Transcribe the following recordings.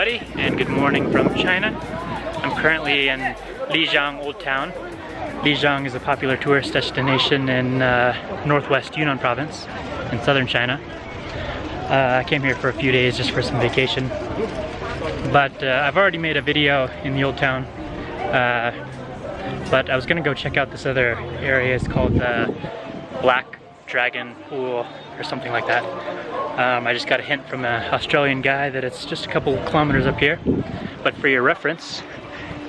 everybody, and good morning from China. I'm currently in Lijiang Old Town. Lijiang is a popular tourist destination in Northwest Yunnan province in southern China. I came here for a few days just for some vacation, but I've already made a video in the Old Town, but I was gonna go check out this other area. It's called the Black Dragon Pool or something like that. I just got a hint from an Australian guy that it's just a couple kilometers up here. But for your reference,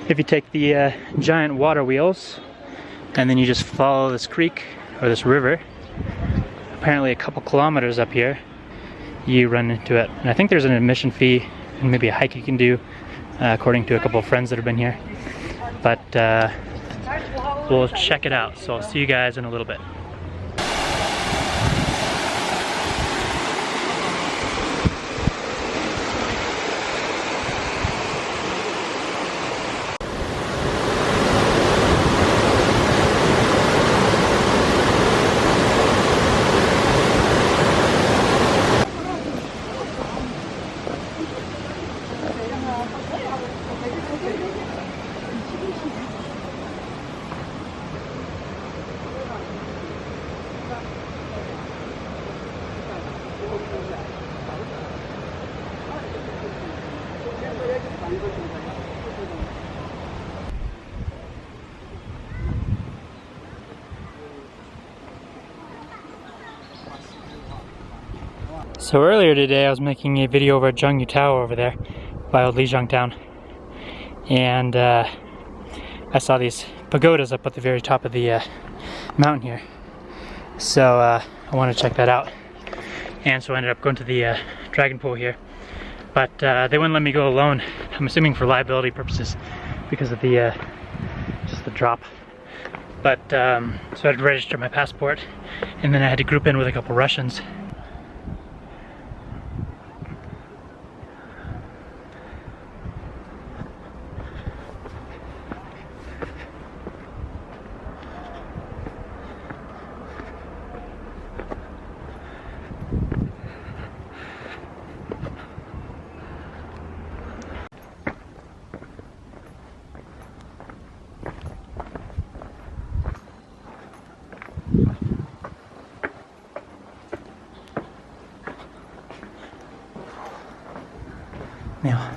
if you take the giant water wheels and then you just follow this creek or this river, apparently a couple kilometers up here, you run into it. And I think there's an admission fee and maybe a hike you can do, according to a couple of friends that have been here. But we'll check it out. So I'll see you guys in a little bit. So earlier today I was making a video over at Zhangyu Tower over there by old Lijiang town, and I saw these pagodas up at the very top of the mountain here, so I wanted to check that out, and so I ended up going to the dragon pool here, but they wouldn't let me go alone. I'm assuming for liability purposes because of the just the drop, but so I had to register my passport, and then I had to group in with a couple Russians. Yeah.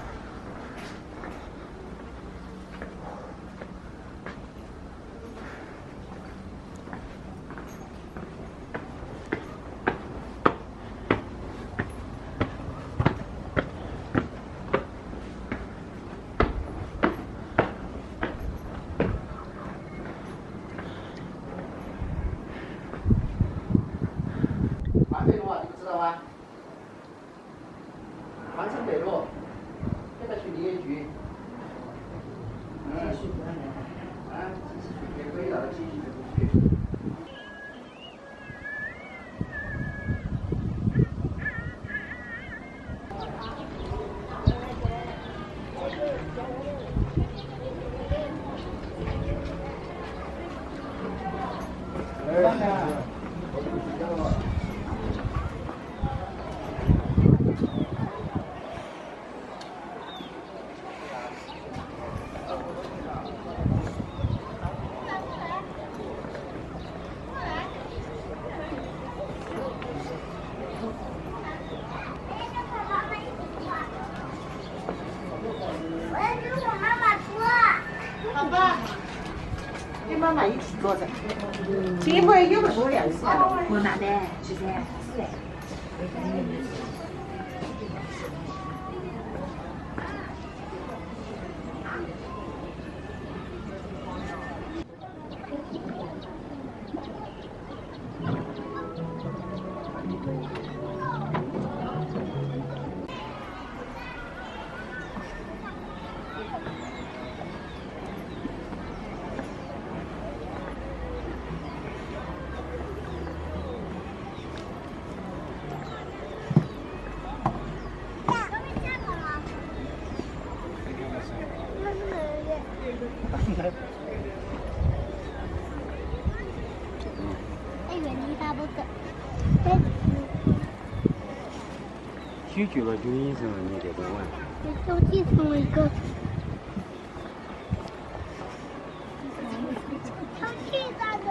拒绝了就医生你得多问。就继承了一个。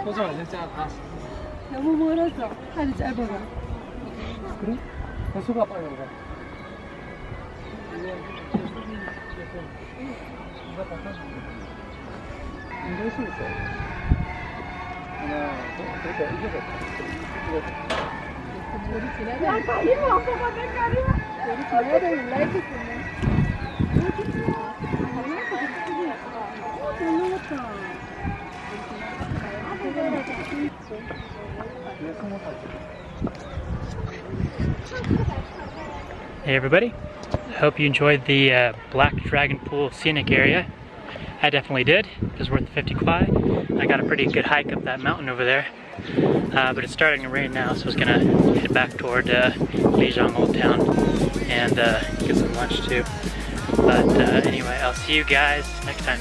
多少人家啊？ 너무 멀어서 팔이 짧아가. 그래? 수가 빨리 오가. 이럴 수 있어요. 하나, 그러니까 이게 우리 지나다. 다리를 안 뽑아 ಬೇಕಾ리야. 우리 지나다 연락이 있네. Hey everybody, hope you enjoyed the Black Dragon Pool Scenic Area. I definitely did. It was worth the 50 kwai. I got a pretty good hike up that mountain over there. But it's starting to rain now, so I was gonna head back toward Lijiang Old Town and get some lunch too. But anyway, I'll see you guys next time.